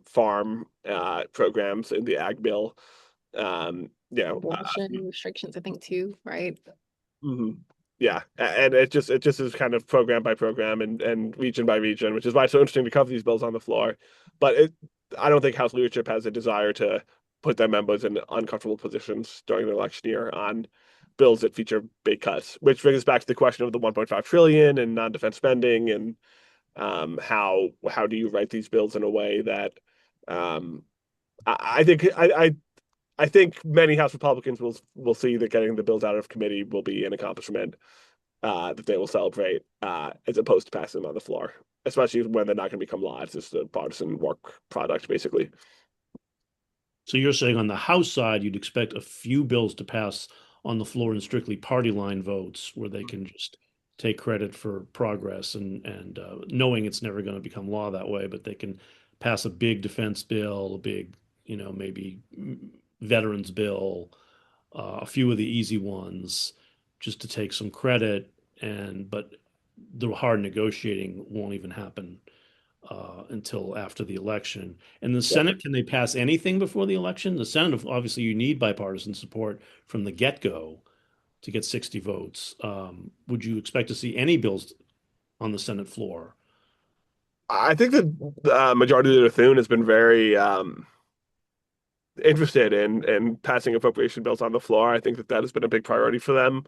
[SPEAKER 3] farm programs in the ag bill.
[SPEAKER 2] Abortion restrictions, I think, too, right?
[SPEAKER 3] Mhm. Yeah, and it just is kind of program by program and region by region, which is why it's so interesting to cover these bills on the floor. But I don't think House leadership has a desire to put their members in uncomfortable positions during the election year on bills that feature big cuts, which brings us back to the question of the 1.5 trillion and non-defense spending and how do you write these bills in a way that um, I think many House Republicans will see that getting the bills out of committee will be an accomplishment that they will celebrate as opposed to passing them on the floor, especially when they're not going to become law. It's just a partisan work product, basically.
[SPEAKER 1] So you're saying on the House side, you'd expect a few bills to pass on the floor in strictly party line votes where they can just take credit for progress and knowing it's never going to become law that way, but they can pass a big defense bill, a big, maybe veterans bill, a few of the easy ones, just to take some credit. But the hard negotiating won't even happen until after the election. And the
[SPEAKER 3] Yeah.
[SPEAKER 1] Senate, can they pass anything before the election? The Senate, obviously, you need bipartisan support from the get-go to get 60 votes. Would you expect to see any bills on the Senate floor?
[SPEAKER 3] I think that Majority Leader Thune has been very interested in passing appropriation bills on the floor. I think that that has been a big priority for them.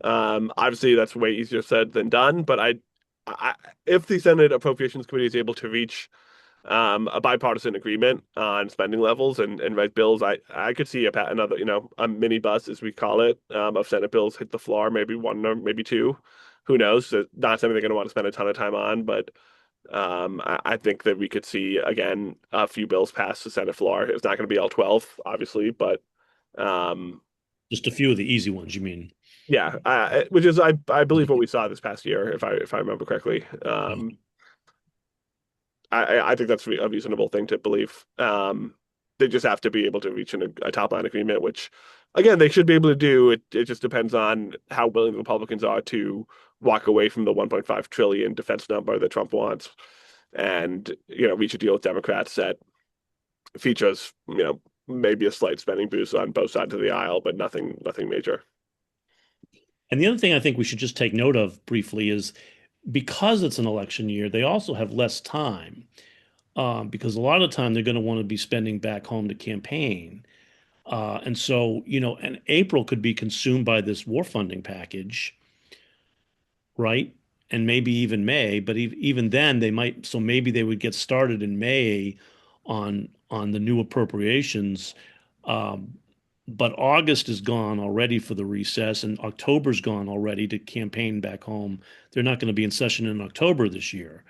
[SPEAKER 3] Obviously, that's way easier said than done, but I if the Senate Appropriations Committee is able to reach a bipartisan agreement on spending levels and write bills, I could see another, a mini bus, as we call it, of Senate bills hit the floor, maybe one or maybe two. Who knows? So not something they're going to want to spend a ton of time on, but I think that we could see again a few bills pass the Senate floor. It's not going to be all 12, obviously, but um,
[SPEAKER 1] Just a few of the easy ones, you mean?
[SPEAKER 3] yeah, which is I believe what we saw this past year, if I remember correctly. I think that's a reasonable thing to believe. They just have to be able to reach a top line agreement, which again they should be able to do. It just depends on how willing the Republicans are to walk away from the 1.5 trillion defense number that Trump wants, and reach a deal with Democrats that features maybe a slight spending boost on both sides of the aisle, but nothing major.
[SPEAKER 1] And the other thing I think we should just take note of briefly is because it's an election year, they also have less time because a lot of the time they're going to want to be spending back home to campaign. And so, and April could be consumed by this war funding package, right? And maybe even May, but even then they might, so maybe they would get started in May on the new appropriations. Um, but August is gone already for the recess, and October's gone already to campaign back home. They're not going to be in session in October this year.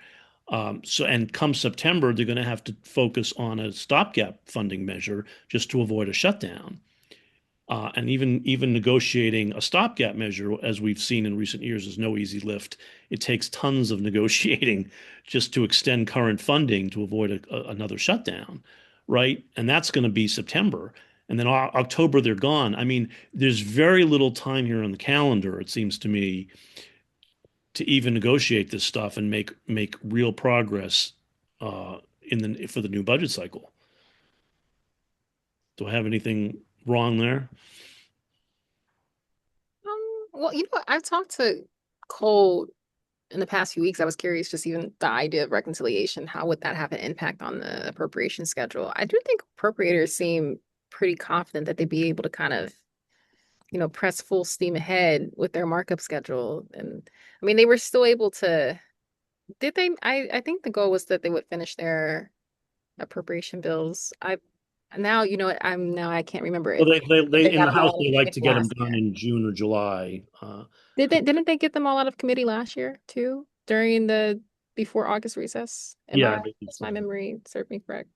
[SPEAKER 1] And come September, they're going to have to focus on a stopgap funding measure just to avoid a shutdown. And even negotiating a stopgap measure, as we've seen in recent years, is no easy lift. It takes tons of negotiating just to extend current funding to avoid another shutdown, right? And that's going to be September. And then October, they're gone. I mean, there's very little time here on the calendar, it seems to me, to even negotiate this stuff and make real progress for the new budget cycle. Do I have anything wrong there?
[SPEAKER 2] Well, I've talked to Cole in the past few weeks. I was curious, just even the idea of reconciliation, how would that have an impact on the appropriation schedule? I do think appropriators seem pretty confident that they'd be able to kind of, press full steam ahead with their markup schedule. And I mean, they were still able to, I think the goal was that they would finish their appropriation bills. Now, you know what, I can't remember
[SPEAKER 1] Well,
[SPEAKER 2] if
[SPEAKER 1] they
[SPEAKER 2] they
[SPEAKER 1] in
[SPEAKER 2] got
[SPEAKER 1] the
[SPEAKER 2] them
[SPEAKER 1] House,
[SPEAKER 2] all out
[SPEAKER 1] they
[SPEAKER 2] of
[SPEAKER 1] like to
[SPEAKER 2] committee
[SPEAKER 1] get them
[SPEAKER 2] last
[SPEAKER 1] done
[SPEAKER 2] year.
[SPEAKER 1] in June or July.
[SPEAKER 2] Didn't they get them all out of committee last year too, during the before August recess?
[SPEAKER 1] Yeah, I believe
[SPEAKER 2] Is my
[SPEAKER 1] so.
[SPEAKER 2] memory serve me correct?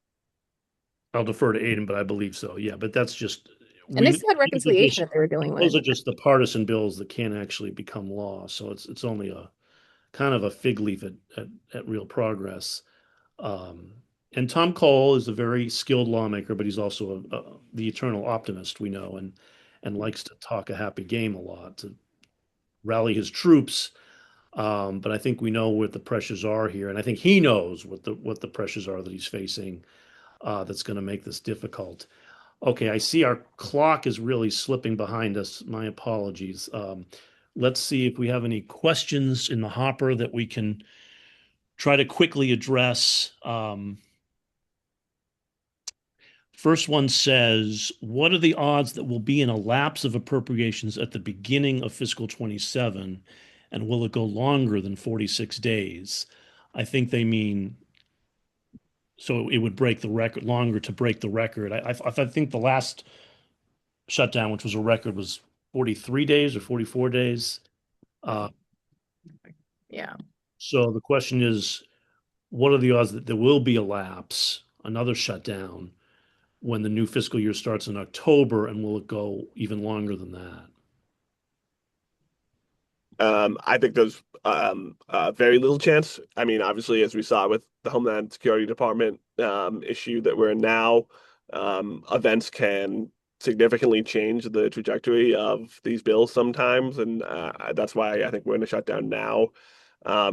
[SPEAKER 1] I'll defer to Aiden, but I believe so. Yeah, but that's just
[SPEAKER 2] And they
[SPEAKER 1] we
[SPEAKER 2] still had
[SPEAKER 1] those are
[SPEAKER 2] reconciliation
[SPEAKER 1] just
[SPEAKER 2] that they were dealing
[SPEAKER 1] those
[SPEAKER 2] with.
[SPEAKER 1] are just the partisan bills that can't actually become law. So it's only a kind of a fig leaf at real progress. Um, and Tom Cole is a very skilled lawmaker, but he's also the eternal optimist we know, and likes to talk a happy game a lot to rally his troops. But I think we know what the pressures are here, and I think he knows what the pressures are that he's facing. That's going to make this difficult. Okay, I see our clock is really slipping behind us. My apologies. Let's see if we have any questions in the hopper that we can try to quickly address. First one says, what are the odds that will be in a lapse of appropriations at the beginning of fiscal 27? And will it go longer than 46 days? I think they mean so it would break the record longer to break the record. I think the last shutdown, which was a record, was 43 days or 44 days. Uh,
[SPEAKER 2] Yeah.
[SPEAKER 1] so the question is, what are the odds that there will be a lapse, another shutdown, when the new fiscal year starts in October, and will it go even longer than that?
[SPEAKER 3] I think there's very little chance. I mean, obviously, as we saw with the Homeland Security Department issue that we're in now, events can significantly change the trajectory of these bills sometimes, and that's why I think we're in a shutdown now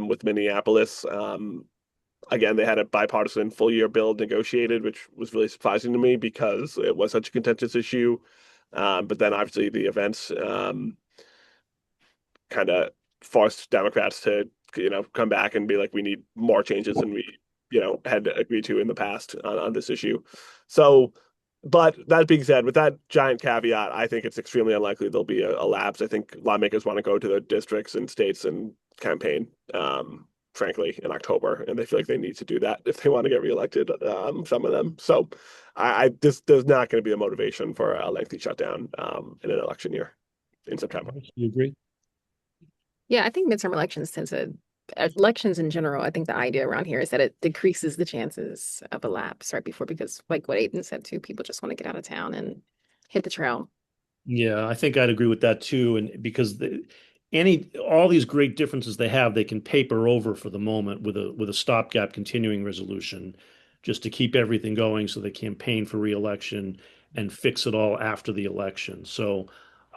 [SPEAKER 3] with Minneapolis. Again, they had a bipartisan full year bill negotiated, which was really surprising to me because it was such a contentious issue. But then obviously the events kind of forced Democrats to, come back and be like, we need more changes than we, had agreed to in the past on this issue. So, but that being said, with that giant caveat, I think it's extremely unlikely there'll be a lapse. I think lawmakers want to go to their districts and states and campaign, frankly, in October, and they feel like they need to do that if they want to get reelected. Some of them. So, this there's not going to be a motivation for a lengthy shutdown in an election year in September.
[SPEAKER 1] You agree?
[SPEAKER 2] Yeah, I think midterm elections tend to, elections in general, I think the idea around here is that it decreases the chances of a lapse right before, because like what Aiden said too, people just want to get out of town and hit the trail.
[SPEAKER 1] Yeah, I think I'd agree with that too. And because all these great differences they have, they can paper over for the moment with a stopgap continuing resolution, just to keep everything going, so they campaign for reelection and fix it all after the election. So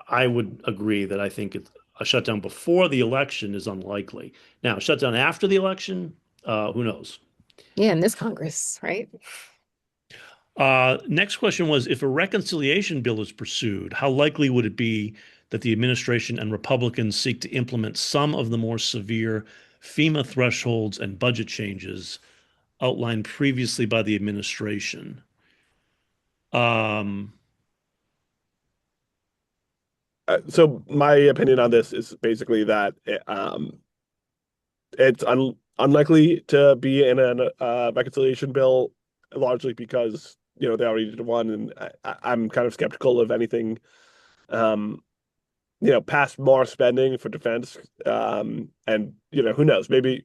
[SPEAKER 1] I would agree that I think a shutdown before the election is unlikely. Now, shutdown after the election, who knows?
[SPEAKER 2] Yeah, in this Congress, right?
[SPEAKER 1] Next question was, if a reconciliation bill is pursued, how likely would it be that the administration and Republicans seek to implement some of the more severe FEMA thresholds and budget changes outlined previously by the administration? Um,
[SPEAKER 3] So my opinion on this is basically that it's unlikely to be in a reconciliation bill, largely because they already did one, and I'm kind of skeptical of anything um, past more spending for defense. And who knows? Maybe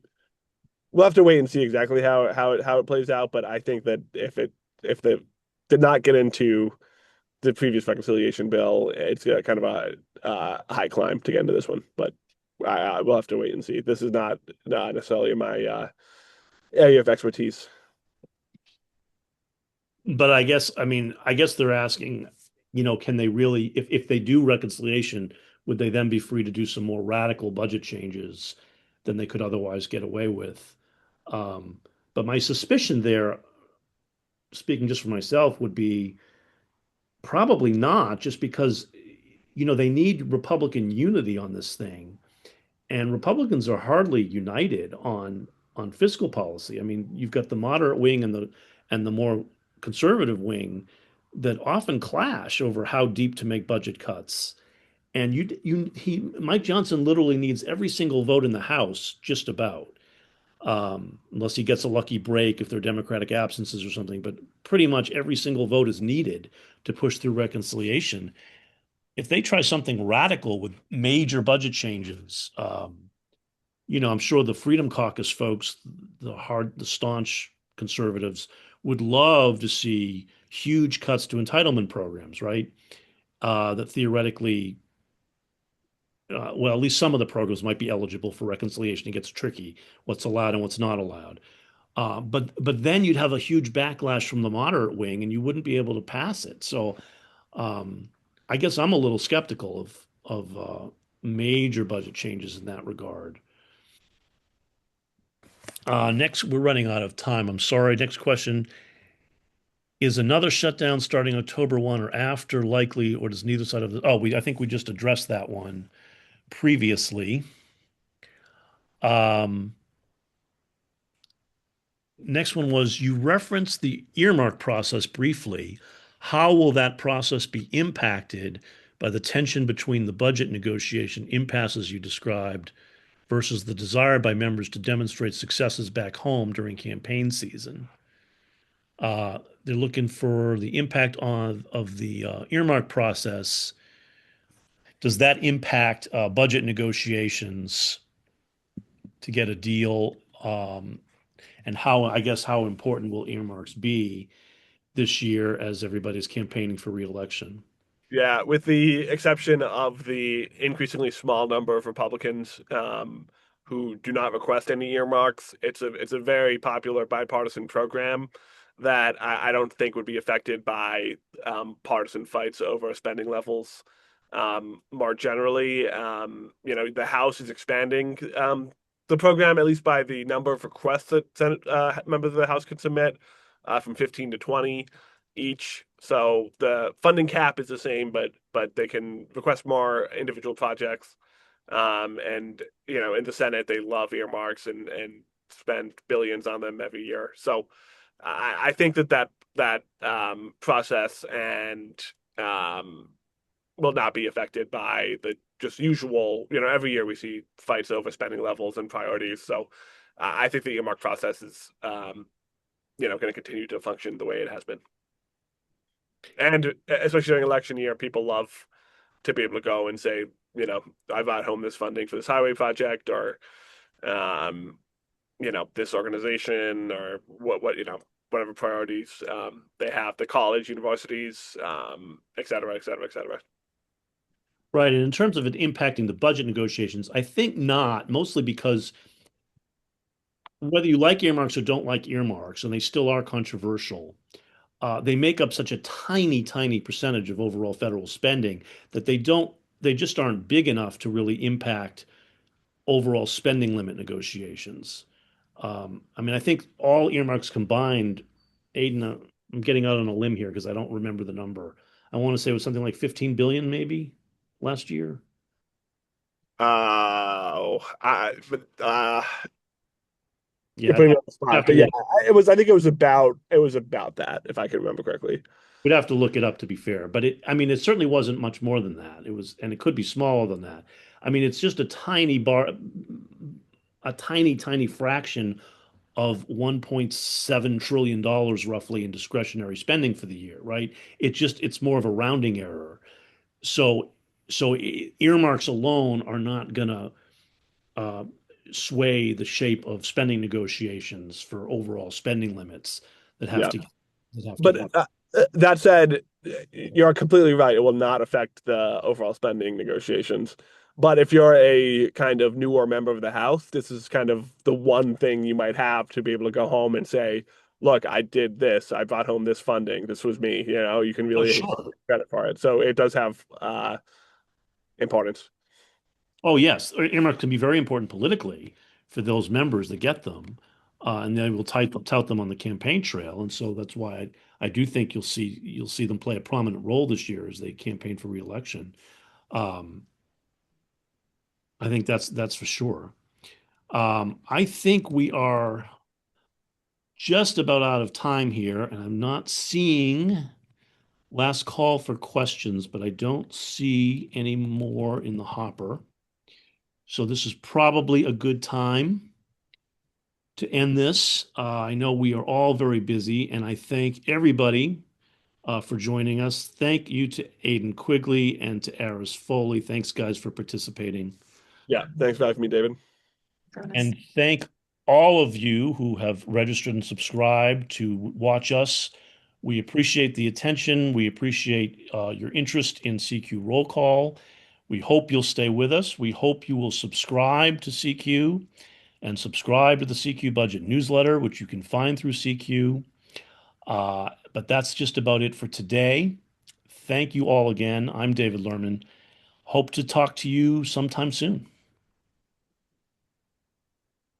[SPEAKER 3] we'll have to wait and see exactly how it plays out. But I think that if they did not get into the previous reconciliation bill, it's kind of a high climb to get into this one. But I will have to wait and see. This is not necessarily my area of expertise.
[SPEAKER 1] but I guess they're asking, can they really, if they do reconciliation, would they then be free to do some more radical budget changes than they could otherwise get away with? Um, but my suspicion there, speaking just for myself, would be probably not, just because, they need Republican unity on this thing. And Republicans are hardly united on fiscal policy. I mean, you've got the moderate wing and the more conservative wing that often clash over how deep to make budget cuts. And Mike Johnson literally needs every single vote in the House, just about. unless he gets a lucky break if there are Democratic absences or something. But pretty much every single vote is needed to push through reconciliation. If they try something radical with major budget changes, I'm sure the Freedom Caucus folks, the staunch conservatives, would love to see huge cuts to entitlement programs, right? That theoretically, well, at least some of the programs might be eligible for reconciliation. It gets tricky, what's allowed and what's not allowed. But then you'd have a huge backlash from the moderate wing, and you wouldn't be able to pass it. So um, I guess I'm a little skeptical of major budget changes in that regard. Next, we're running out of time. I'm sorry. Next question. Is another shutdown starting October 1 or after likely, or does neither side of the, I think we just addressed that one previously. Um, Next one was you referenced the earmark process briefly. How will that process be impacted by the tension between the budget negotiation impasses you described versus the desire by members to demonstrate successes back home during campaign season? They're looking for the impact of the earmark process. Does that impact budget negotiations to get a deal? And I guess, how important will earmarks be this year as everybody's campaigning for reelection?
[SPEAKER 3] Yeah, with the exception of the increasingly small number of Republicans who do not request any earmarks, it's a very popular bipartisan program that I don't think would be affected by partisan fights over spending levels. More generally, the House is expanding the program, at least by the number of requests that Senate members of the House can submit, from 15 to 20 each. So the funding cap is the same, but they can request more individual projects. And in the Senate, they love earmarks and spend billions on them every year. So I think that process and um, will not be affected by the just usual. Every year we see fights over spending levels and priorities. So I think the earmark process is going to continue to function the way it has been. And especially during election year, people love to be able to go and say, I brought home this funding for this highway project, or um, this organization, or whatever priorities they have, the college, universities, et cetera, et cetera, et cetera.
[SPEAKER 1] Right. And in terms of it impacting the budget negotiations, I think not, mostly because whether you like earmarks or don't like earmarks, and they still are controversial, they make up such a tiny, tiny percentage of overall federal spending that they just aren't big enough to really impact overall spending limit negotiations. I mean, I think all earmarks combined, Aiden, I'm getting out on a limb here because I don't remember the number. I want to say it was something like 15 billion maybe last year.
[SPEAKER 3] But you're
[SPEAKER 1] Yeah,
[SPEAKER 3] putting me on the
[SPEAKER 1] I'd
[SPEAKER 3] spot.
[SPEAKER 1] have to
[SPEAKER 3] But yeah,
[SPEAKER 1] look,
[SPEAKER 3] it was. I think it was about that, if I can remember correctly.
[SPEAKER 1] we'd have to look it up to be fair. But I mean, it certainly wasn't much more than that. And it could be smaller than that. I mean, it's just a tiny, tiny fraction of $1.7 trillion roughly in discretionary spending for the year, right? It's more of a rounding error. So earmarks alone are not gonna uh, sway the shape of spending negotiations for overall spending limits that have
[SPEAKER 3] Yeah.
[SPEAKER 1] to that have to
[SPEAKER 3] But
[SPEAKER 1] go.
[SPEAKER 3] that said, you're completely right. It will not affect the overall spending negotiations. But if you're a kind of newer member of the House, this is kind of the one thing you might have to be able to go home and say, look, I did this. I brought home this funding. This was me. You can
[SPEAKER 1] Oh,
[SPEAKER 3] really
[SPEAKER 1] sure.
[SPEAKER 3] take credit for it. So it does have importance.
[SPEAKER 1] Oh, yes. Earmarks can be very important politically for those members that get them, and they will tout them on the campaign trail. And so that's why I do think you'll see them play a prominent role this year as they campaign for reelection. Um, I think that's for sure. I think we are just about out of time here, and I'm not seeing last call for questions, but I don't see any more in the hopper. So this is probably a good time to end this. I know we are all very busy, and I thank everybody for joining us. Thank you to Aidan Quigley and to Aris Foley. Thanks, guys, for participating.
[SPEAKER 3] Yeah, thanks for having me, David.
[SPEAKER 1] And thank all of you who have registered and subscribed to watch us. We appreciate the attention. We appreciate your interest in CQ Roll Call. We hope you'll stay with us. We hope you will subscribe to CQ and subscribe to the CQ Budget newsletter, which you can find through CQ. But that's just about it for today. Thank you all again. I'm David Lerman. Hope to talk to you sometime soon.